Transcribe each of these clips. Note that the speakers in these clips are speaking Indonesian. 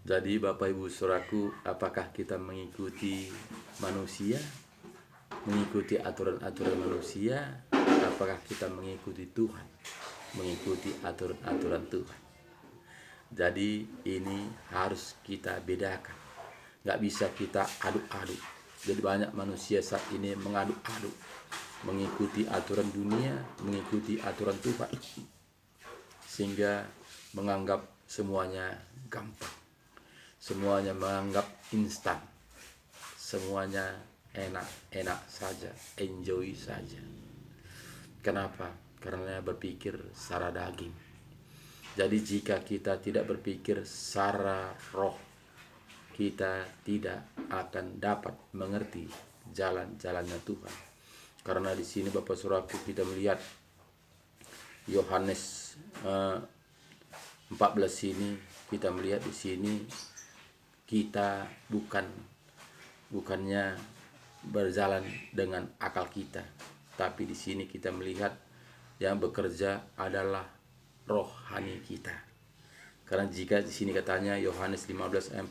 Jadi Bapak Ibu Saudaraku, apakah kita mengikuti manusia? Mengikuti aturan-aturan manusia? Apakah kita mengikuti Tuhan? Mengikuti aturan-aturan Tuhan. Jadi ini harus kita bedakan. Gak bisa kita aduk-aduk. Jadi banyak manusia saat ini mengaduk-aduk, mengikuti aturan dunia, mengikuti aturan Tuhan, sehingga menganggap semuanya gampang, semuanya menganggap instan, semuanya enak-enak saja, enjoy saja. Kenapa? Karena berpikir secara daging. Jadi jika kita tidak berpikir secara roh, kita tidak akan dapat mengerti jalan-jalannya Tuhan. Karena di sini Bapak Saudaraku, kita melihat Yohanes 14 ini, kita melihat di sini kita bukannya berjalan dengan akal kita, tapi di sini kita melihat yang bekerja adalah rohani kita. Karena jika di sini katanya Yohanes 14 ayat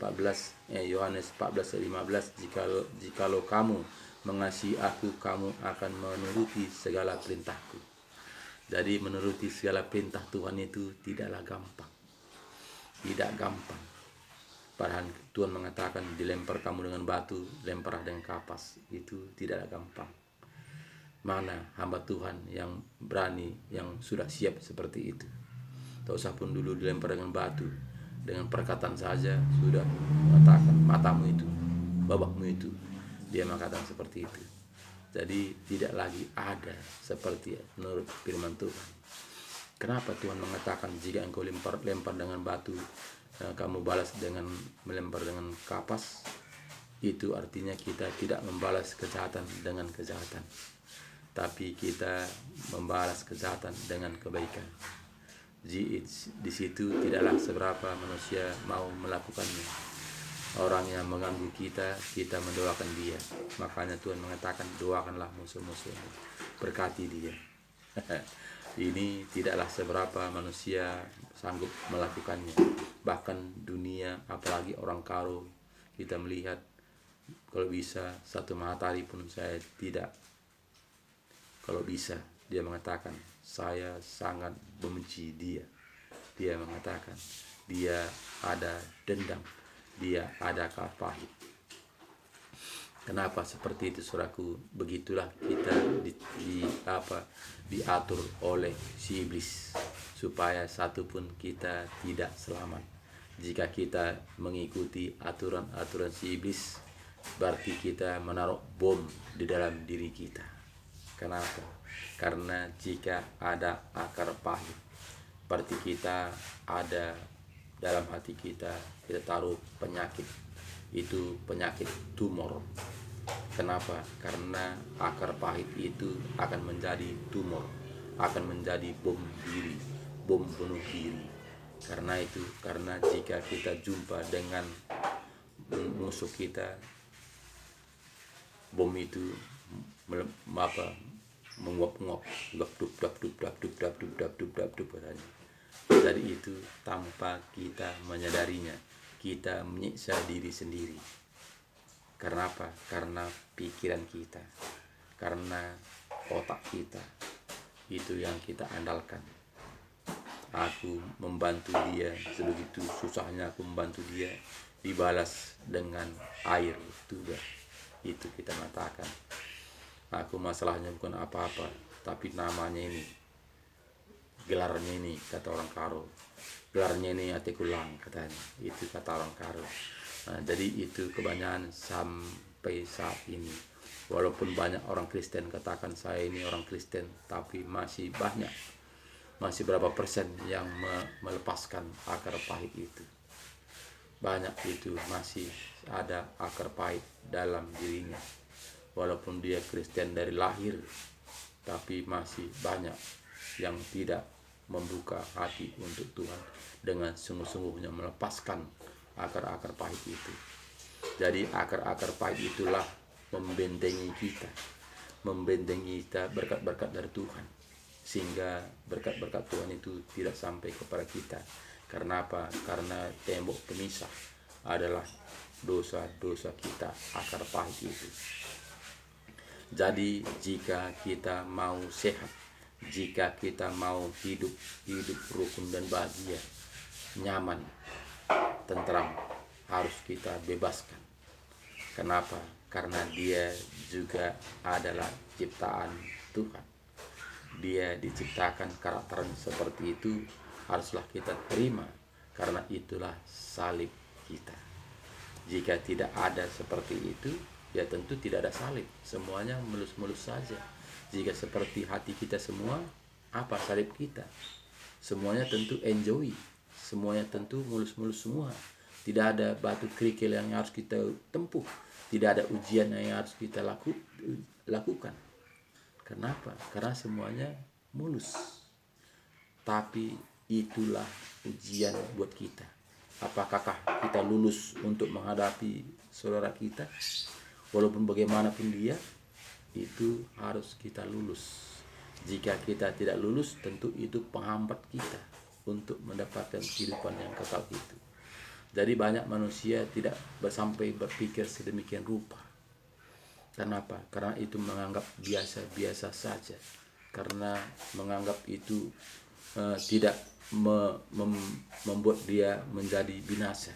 15, jikalau kamu mengasihi aku, kamu akan menuruti segala perintahku. Jadi menuruti segala perintah Tuhan itu tidaklah gampang. Tidak gampang. Padahal Tuhan mengatakan dilempar kamu dengan batu, lemparlah dengan kapas. Itu tidaklah gampang. Mana hamba Tuhan yang berani, yang sudah siap seperti itu? Tak usah pun dulu dilempar dengan batu, dengan perkataan saja sudah mengatakan matamu itu, babakmu itu. Dia mengatakan seperti itu. Jadi tidak lagi ada seperti menurut firman Tuhan. Kenapa Tuhan mengatakan jika engkau lempar dengan batu, kamu balas dengan melempar dengan kapas? Itu artinya kita tidak membalas kejahatan dengan kejahatan, tapi kita membalas kejahatan dengan kebaikan. Di situ tidaklah seberapa manusia mau melakukannya. Orang yang mengganggu kita mendoakan dia. Makanya Tuhan mengatakan doakanlah musuh-musuhmu, berkati dia. Ini tidaklah seberapa manusia sanggup melakukannya. Bahkan dunia, apalagi orang karo, kita melihat kalau bisa satu matahari pun saya tidak. Kalau bisa, dia mengatakan saya sangat membenci dia. Dia mengatakan dia ada dendam, dia ada pahit. Kenapa seperti itu, saudaraku? Begitulah kita diatur oleh si iblis, supaya satu pun kita tidak selamat. Jika kita mengikuti aturan-aturan si iblis, berarti kita menaruh bom di dalam diri kita. Kenapa? Karena jika ada akar pahit, berarti kita ada dalam hati kita taruh penyakit. Itu penyakit tumor. Kenapa? Karena akar pahit itu akan menjadi tumor, akan menjadi bom bunuh diri. Karena jika kita jumpa dengan musuh kita, bom itu menguap-nguap, duk. Jadi itu tanpa kita menyadarinya, kita menyiksa diri sendiri. Karena apa? Karena pikiran kita, karena otak kita, itu yang kita andalkan. Aku membantu dia, sebegitu susahnya aku membantu dia, dibalas dengan air juga. Itu kita mengatakan, aku masalahnya bukan apa-apa, tapi namanya ini, gelarnya ini, kata orang karo. Gelarnya ini hati kulang, katanya. Itu kata orang karo. Nah, jadi itu kebanyakan sampai saat ini. Walaupun banyak orang Kristen katakan saya ini orang Kristen, tapi masih berapa persen yang melepaskan akar pahit itu. Banyak itu masih ada akar pahit dalam dirinya. Walaupun dia Kristen dari lahir, tapi masih banyak yang tidak membuka hati untuk Tuhan dengan sungguh-sungguhnya melepaskan akar-akar pahit itu. Jadi akar-akar pahit itulah membentengi kita berkat-berkat dari Tuhan, sehingga berkat-berkat Tuhan itu tidak sampai kepada kita. Karena apa? Karena tembok pemisah adalah dosa-dosa kita, akar pahit itu. Jadi jika kita mau sehat, jika kita mau hidup rukun dan bahagia, nyaman, tentram, harus kita bebaskan. Kenapa? Karena dia juga adalah ciptaan Tuhan. Dia diciptakan karakternya seperti itu, haruslah kita terima, karena itulah salib kita. Jika tidak ada seperti itu, ya tentu tidak ada salib, semuanya mulus-mulus saja. Jika seperti hati kita semua, apa salib kita? Semuanya tentu enjoy, semuanya tentu mulus-mulus semua. Tidak ada batu kerikil yang harus kita tempuh, tidak ada ujian yang harus kita lakukan. Kenapa? Karena semuanya mulus. Tapi itulah ujian buat kita. Apakah kita lulus untuk menghadapi saudara kita? Walaupun bagaimanapun dia, itu harus kita lulus. Jika kita tidak lulus, tentu itu penghambat kita untuk mendapatkan kehidupan yang kekal itu. Jadi banyak manusia tidak sampai berpikir sedemikian rupa. Kenapa? Karena itu menganggap biasa-biasa saja. Karena menganggap itu tidak membuat dia menjadi binasa.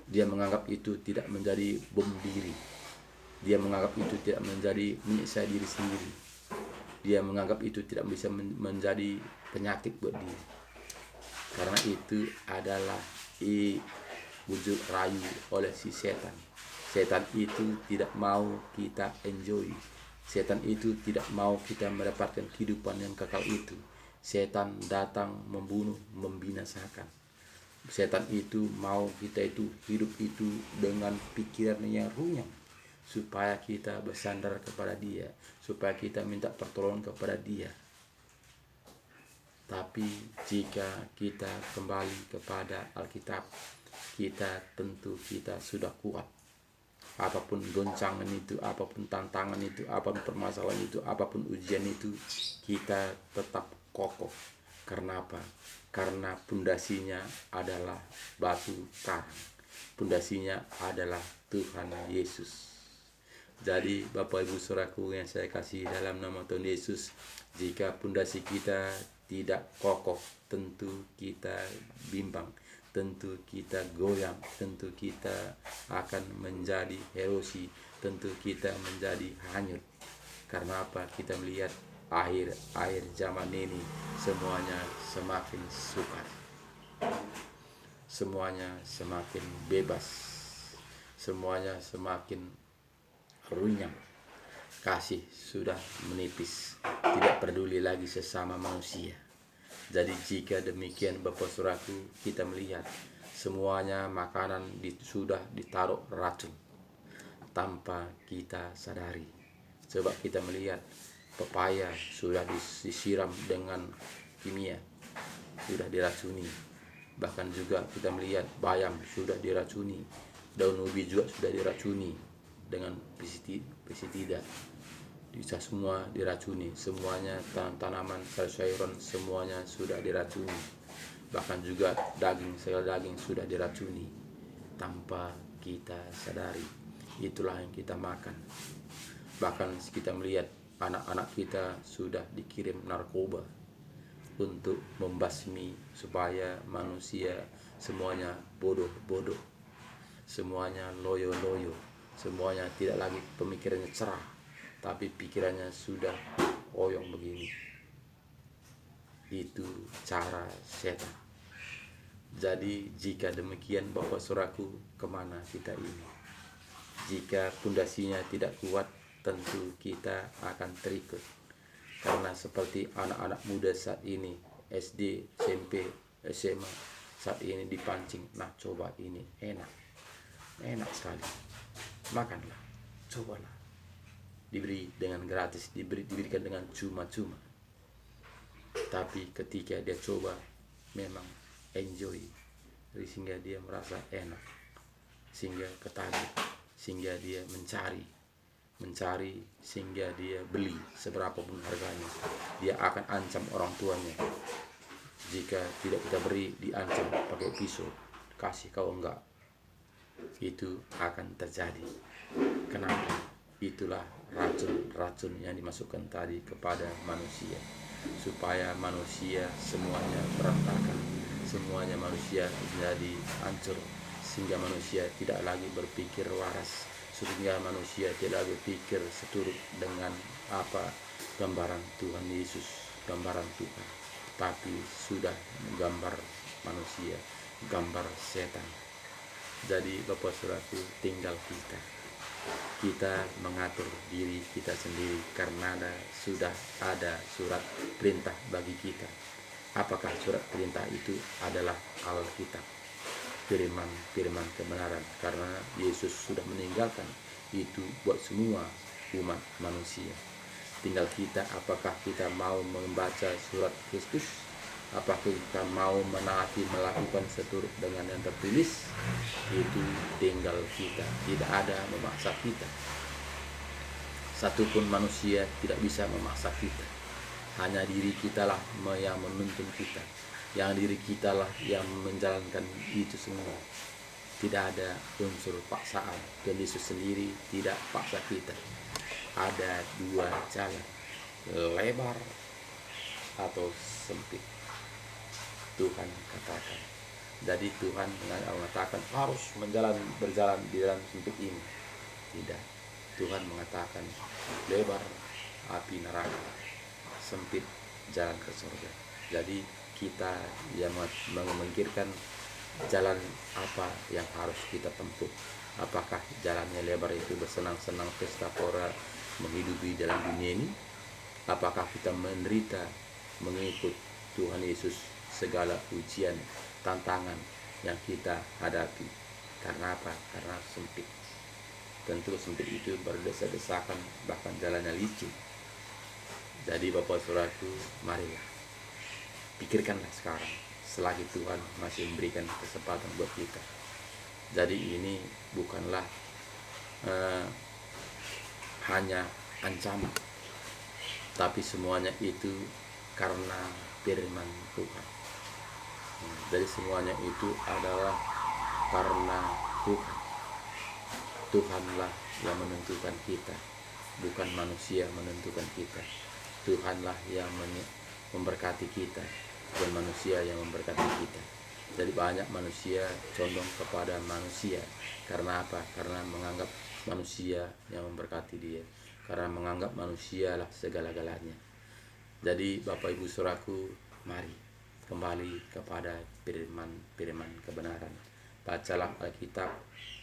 Dia menganggap itu tidak menjadi bom diri. Dia menganggap itu tidak menjadi menyiksa diri sendiri. Dia menganggap itu tidak bisa menjadi penyakit buat dia. Karena itu adalah bujuk rayu oleh si setan. Setan itu tidak mau kita enjoy. Setan itu tidak mau kita mendapatkan kehidupan yang kekal itu. Setan datang membunuh, membinasakan. Setan itu mau kita itu hidup itu dengan pikiran yang runyam, supaya kita bersandar kepada dia, supaya kita minta pertolongan kepada dia. Tapi jika kita kembali kepada Alkitab, kita tentu kita sudah kuat. Apapun goncangan itu, apapun tantangan itu, apapun permasalahan itu, apapun ujian itu, kita tetap kokoh. Karena apa? Karena pondasinya adalah batu karang. Pondasinya adalah Tuhan Yesus. Jadi Bapak Ibu Saudaraku yang saya kasih dalam nama Tuhan Yesus, jika pondasi kita tidak kokoh, tentu kita bimbang, tentu kita goyang, tentu kita akan menjadi erosi, tentu kita menjadi hanyut. Karena apa? Kita melihat akhir zaman ini semuanya semakin sukar, semuanya semakin bebas, semuanya semakin runyam. Kasih sudah menipis, tidak peduli lagi sesama manusia. Jadi jika demikian Bapak Saudaraku, kita melihat semuanya makanan sudah ditaruh racun tanpa kita sadari. Coba kita melihat pepaya sudah disiram dengan kimia, sudah diracuni. Bahkan juga kita melihat bayam sudah diracuni, daun ubi juga sudah diracuni dengan pestisida. Bisa semua diracuni, semuanya tanaman sayur-sayuran semuanya sudah diracuni. Bahkan juga segala daging sudah diracuni tanpa kita sadari. Itulah yang kita makan. Bahkan kita melihat anak-anak kita sudah dikirim narkoba untuk membasmi supaya manusia semuanya bodoh-bodoh, semuanya loyo-loyo, semuanya tidak lagi pemikirannya cerah, tapi pikirannya sudah oyong begini. Itu cara setan. Jadi jika demikian Bapak Saudaraku, kemana kita ini? Jika pondasinya tidak kuat, tentu kita akan terikut. Karena seperti anak-anak muda saat ini, SD, SMP, SMA, saat ini dipancing. Nah coba ini enak sekali, makanlah, cobalah. Diberi dengan gratis, diberikan dengan cuma-cuma. Tapi ketika dia coba, memang enjoy, sehingga dia merasa enak, sehingga ketagihan, sehingga dia mencari sehingga dia beli seberapa pun harganya. Dia akan ancam orang tuanya. Jika tidak kita beri, diancam pakai pisau, kasih kau enggak. itu akan terjadi. Kenapa? Itulah racun-racun yang dimasukkan tadi kepada manusia, supaya manusia semuanya berantakan, semuanya manusia menjadi hancur, sehingga manusia tidak lagi berpikir waras, sehingga manusia tidak berpikir seturut dengan apa gambaran Tuhan Yesus, gambaran Tuhan, tapi sudah menggambar manusia, gambar setan. Jadi Bapak Saudaraku, tinggal kita mengatur diri kita sendiri, karena sudah ada surat perintah bagi kita. Apakah surat perintah itu adalah Alkitab, firman kebenaran, karena Yesus sudah meninggalkan itu buat semua umat manusia. Tinggal kita, apakah kita mau membaca surat Kristus, apakah kita mau menaati, melakukan seturut dengan yang tertulis. Itu tinggal kita, tidak ada memaksa kita. Satupun manusia tidak bisa memaksa kita, hanya diri kita lah yang menuntun kita, yang diri kita lah yang menjalankan itu semua. Tidak ada unsur paksaan. Tuhan Yesus sendiri tidak paksa kita. Ada dua jalan, lebar atau sempit, Tuhan katakan. Jadi Tuhan mengatakan harus berjalan di dalam sempit ini. Tidak. Tuhan mengatakan lebar api neraka, sempit jalan ke surga. Jadi kita yang memikirkan jalan apa yang harus kita tempuh. Apakah jalannya lebar itu bersenang-senang, pesta pora, menghidupi dalam dunia ini? Apakah kita menderita mengikut Tuhan Yesus segala ujian, tantangan yang kita hadapi? Karena apa? Karena sempit. Tentu sempit itu berdesa-desakan, bahkan jalannya licin. Jadi Bapak Saudaraku, marilah pikirkanlah sekarang, selagi Tuhan masih memberikan kesempatan buat kita. Jadi ini bukanlah hanya ancaman, tapi semuanya itu karena firman Tuhan. Jadi semuanya itu adalah karena Tuhan. Tuhanlah yang menentukan kita, bukan manusia menentukan kita. Tuhanlah yang memberkati kita, bukan manusia yang memberkati kita. Jadi banyak manusia condong kepada manusia. Karena apa? Karena menganggap manusia yang memberkati dia, karena menganggap manusia lah segala-galanya. Jadi Bapak Ibu Saudaraku, mari kembali kepada firman kebenaran. Bacalah Alkitab,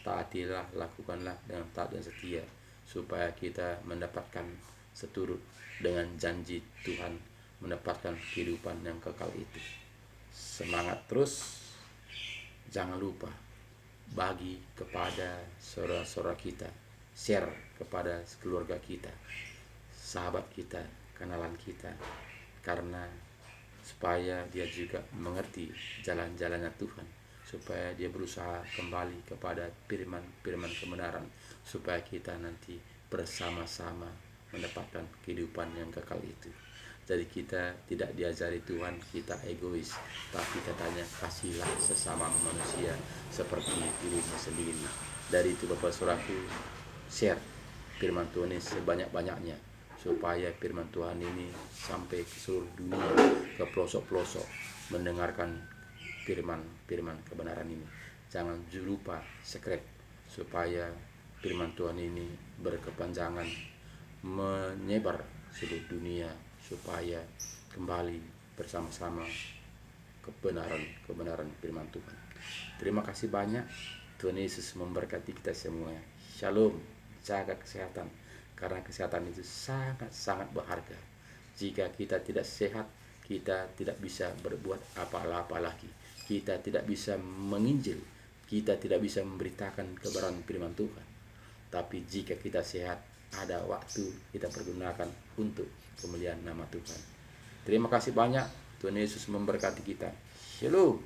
taatilah, lakukanlah dengan taat dan setia, supaya kita mendapatkan seturut dengan janji Tuhan, mendapatkan kehidupan yang kekal itu. Semangat terus. Jangan lupa bagi kepada saudara-saudara kita, share kepada keluarga kita, sahabat kita, kenalan kita, karena supaya dia juga mengerti jalan-jalannya Tuhan, supaya dia berusaha kembali kepada firman kebenaran, supaya kita nanti bersama-sama mendapatkan kehidupan yang kekal itu. Jadi kita tidak diajari Tuhan kita egois, tapi katanya kasihilah sesama manusia seperti dirimu sendiri. Dari itu Bapak Saudaraku, share firman Tuhan ini sebanyak-banyaknya, supaya firman Tuhan ini sampai ke seluruh dunia, ke pelosok-pelosok, mendengarkan firman kebenaran ini. Jangan lupa subscribe, supaya firman Tuhan ini berkepanjangan, menyebar seluruh dunia, supaya kembali bersama-sama kebenaran firman Tuhan. Terima kasih banyak. Tuhan Yesus memberkati kita semua. Shalom. Jaga kesehatan, karena kesehatan itu sangat-sangat berharga. Jika kita tidak sehat, kita tidak bisa berbuat apa-apa lagi. Kita tidak bisa menginjil, kita tidak bisa memberitakan kebenaran firman Tuhan. Tapi jika kita sehat, ada waktu kita pergunakan untuk kemuliaan nama Tuhan. Terima kasih banyak. Tuhan Yesus memberkati kita. Shalom.